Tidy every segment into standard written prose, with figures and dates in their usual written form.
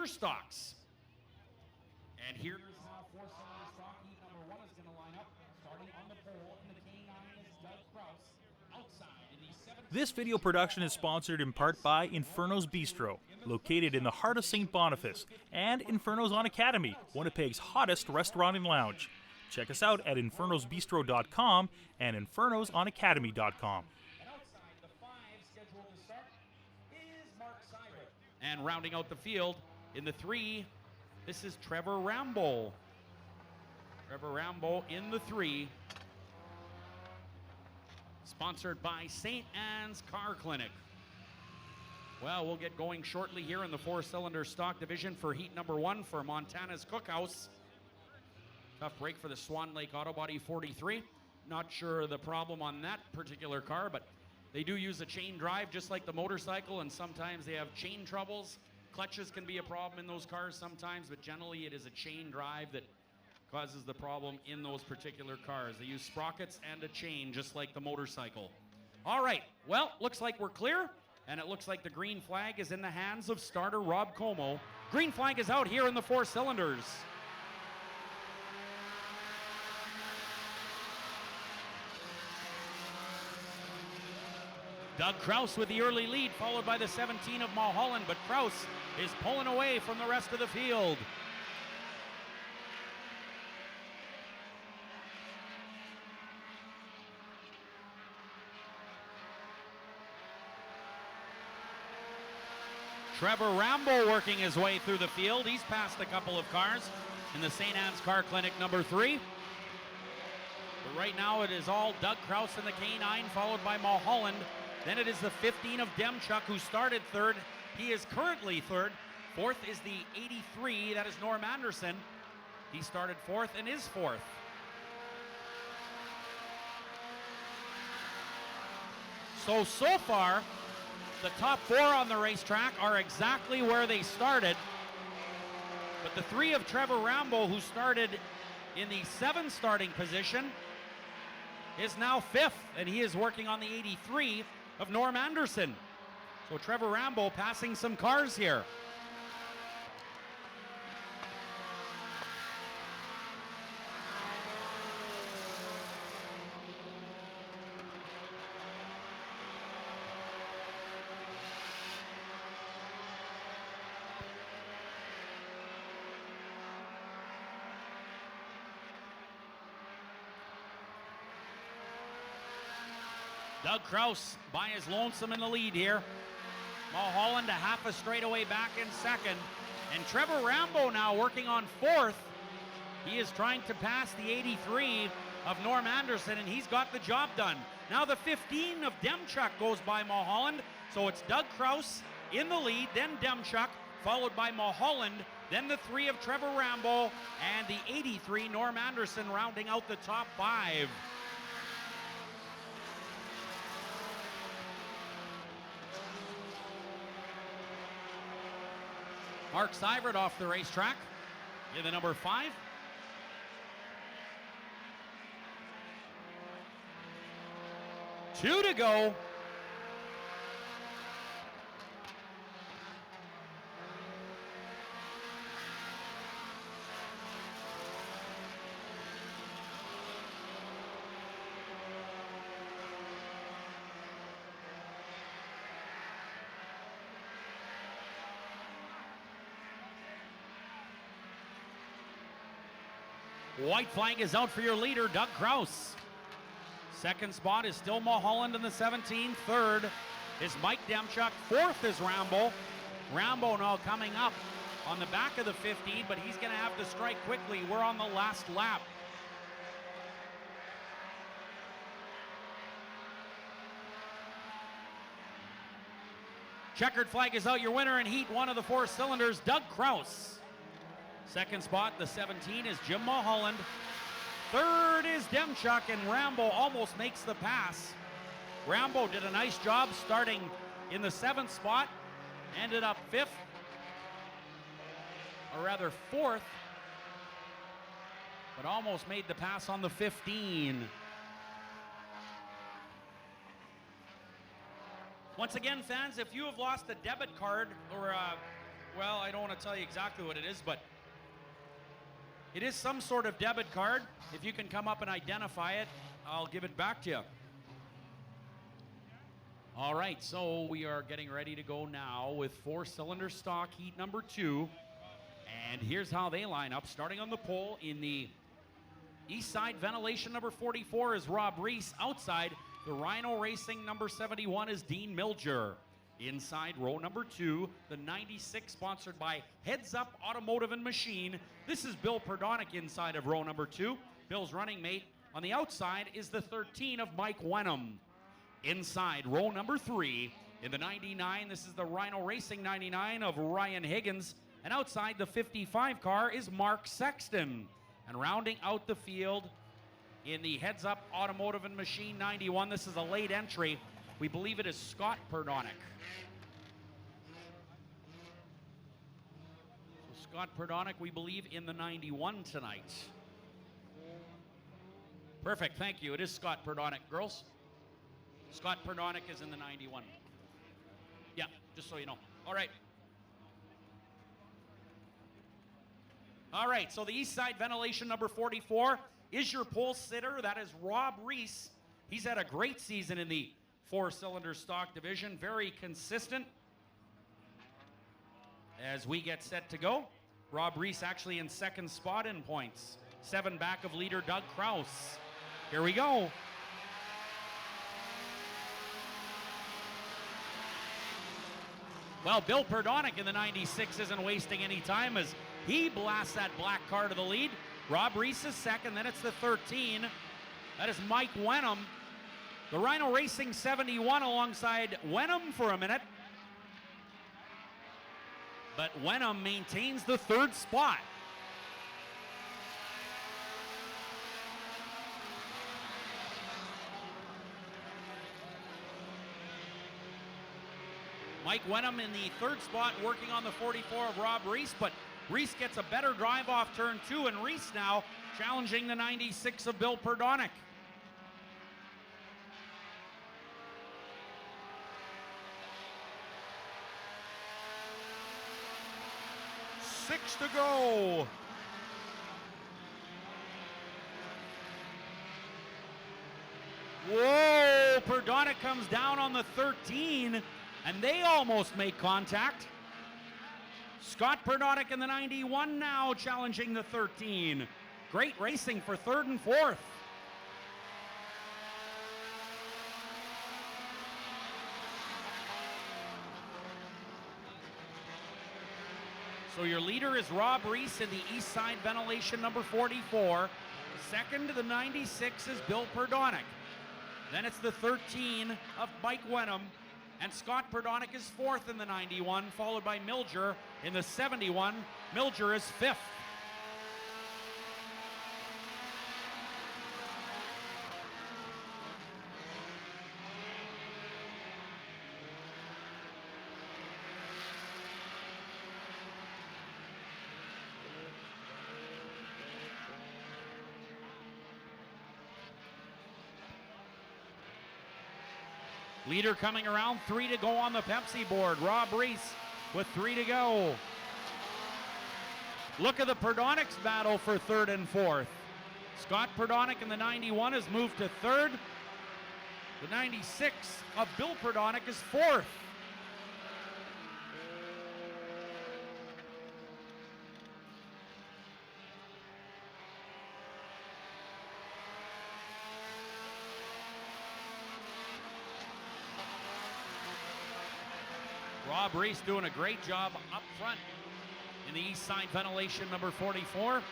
stocks. And here's how four-cylinder stock heat number 1 is going to line up. Starting on the pole in the K9 is Doug Kraus. Outside in the 7th. This video production is sponsored in part by Inferno's Bistro, located in the heart of St. Boniface, and Inferno's on Academy, Winnipeg's hottest restaurant and lounge. Check us out at infernosbistro.com and infernosonacademy.com. And outside the 5 scheduled to start is Mark Seibert. And rounding out the field in the 3, this is Trevor Rambo. Trevor Rambo in the 3. Sponsored by St. Anne's Car Clinic. Well, we'll get going shortly here in the four-cylinder stock division for heat number 1 for Montana's Cookhouse. Tough break for the Swan Lake Auto Body 43. Not sure the problem on that particular car, but they do use a chain drive just like the motorcycle, and sometimes they have chain troubles. Clutches can be a problem in those cars sometimes, but generally it is a chain drive that causes the problem in those particular cars. They use sprockets and a chain just like the motorcycle. All right, well, looks like we're clear, and it looks like the green flag is in the hands of starter Rob Como. Green flag is out here in the four cylinders. Doug Kraus with the early lead, followed by the 17 of Mulholland, but Kraus is pulling away from the rest of the field. Trevor Rambo working his way through the field. He's passed a couple of cars in the St. Anne's Car Clinic number 3. But right now it is all Doug Kraus in the K9, followed by Mulholland. Then it is the 15 of Demchuk, who started 3rd. He is currently 3rd. 4th is the 83, that is Norm Anderson. He started 4th and is 4th. So far, the top 4 on the racetrack are exactly where they started. But the 3 of Trevor Rambo, who started in the 7th starting position, is now 5th, and he is working on the 83 of Norm Anderson. So Trevor Rambo passing some cars here. Doug Kraus by his lonesome in the lead here. Mulholland a half a straightaway back in 2nd. And Trevor Rambo now working on 4th. He is trying to pass the 83 of Norm Anderson, and he's got the job done. Now the 15 of Demchuk goes by Mulholland. So it's Doug Kraus in the lead, then Demchuk, followed by Mulholland, then the 3 of Trevor Rambo, and the 83 Norm Anderson rounding out the top 5. Mark Seibert off the racetrack in the number 5. Two to go. White flag is out for your leader, Doug Kraus. 2nd spot is still Mulholland in the 17. 3rd is Mike Demchuk. 4th is Rambo. Rambo now coming up on the back of the 15, but he's going to have to strike quickly. We're on the last lap. Checkered flag is out. Your winner in heat 1 of the 4 cylinders, Doug Kraus. 2nd spot, the 17, is Jim Mulholland. 3rd is Demchuk, and Rambo almost makes the pass. Rambo did a nice job starting in the 7th spot, ended up 5th, or rather 4th, but almost made the pass on the 15. Once again, fans, if you have lost a debit card or Well, I don't want to tell you exactly what it is, but it is some sort of debit card. If you can come up and identify it, I'll give it back to you. All right, so we are getting ready to go now with four-cylinder stock heat number 2. And here's how they line up. Starting on the pole in the east side, ventilation number 44 is Rob Reese. Outside, the Rhino Racing number 71 is Dean Milger. Inside row number 2, the 96 sponsored by Heads Up Automotive and Machine. This is Bill Perdonick inside of row number 2. Bill's running mate on the outside is the 13 of Mike Wenham. Inside row number 3, in the 99, this is the Rhino Racing 99 of Ryan Higgins. And outside the 55 car is Mark Sexton. And rounding out the field in the Heads Up Automotive and Machine 91, this is a late entry. We believe it is Scott Perdonick. So Scott Perdonick, we believe, in the 91 tonight. Perfect, thank you. It is Scott Perdonick, girls. Scott Perdonick is in the 91. Yeah, just so you know. All right. All right, so the east side ventilation number 44 is your pole sitter. That is Rob Reese. He's had a great season in the four-cylinder stock division, very consistent. As we get set to go, Rob Reese actually in second spot in points, 7 back of leader Doug Kraus. Here we go. Well, Bill Perdonick in the 96 isn't wasting any time as he blasts that black car to the lead. Rob Reese is second, then it's the 13. That is Mike Wenham. The Rhino Racing 71 alongside Wenham for a minute. But Wenham maintains the 3rd spot. Mike Wenham in the 3rd spot working on the 44 of Rob Reese, but Reese gets a better drive off turn 2, and Reese now challenging the 96 of Bill Perdonick. Six to go. Whoa, Perdonick comes down on the 13, and they almost make contact. Scott Perdonick in the 91 now challenging the 13. Great racing for 3rd and 4th. So your leader is Rob Reese in the east side ventilation number 44. Second to the 96 is Bill Perdonick. Then it's the 13 of Mike Wenham. And Scott Perdonick is 4th in the 91, followed by Milger in the 71. Milger is 5th. Leader coming around, 3 to go on the Pepsi board. Rob Reese with 3 to go. Look at the Perdonick's battle for 3rd and 4th. Scott Perdonick in the 91 has moved to 3rd. The 96 of Bill Perdonick is 4th. Rob Reese doing a great job up front in the east side ventilation number 44.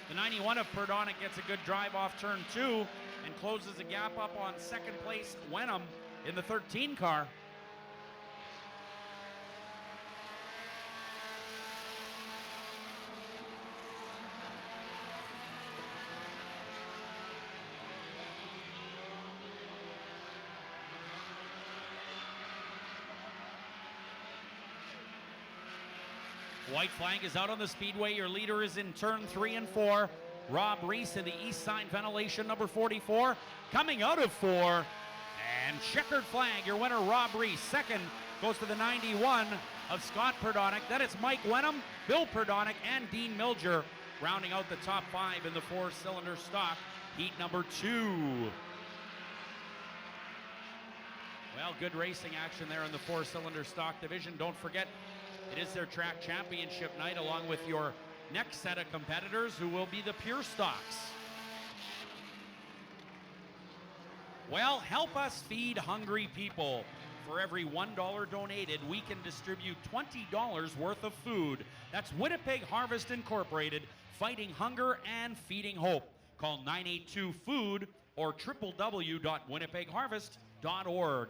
The 91 of Perdonick gets a good drive off turn 2 and closes the gap up on 2nd place Wenham in the 13 car. White flag is out on the speedway. Your leader is in turn 3 and 4. Rob Reese in the east side ventilation number 44. Coming out of 4. And checkered flag. Your winner, Rob Reese. Second, goes to the 91 of Scott Perdonick. Then it's Mike Wenham, Bill Perdonick, and Dean Milger rounding out the top 5 in the 4-cylinder stock, heat number 2. Well, good racing action there in the 4-cylinder stock division. Don't forget, it is their track championship night, along with your next set of competitors, who will be the pure stocks. Well, help us feed hungry people. For every $1 donated, we can distribute $20 worth of food. That's Winnipeg Harvest Incorporated, fighting hunger and feeding hope. Call 982-FOOD or www.winnipegharvest.org.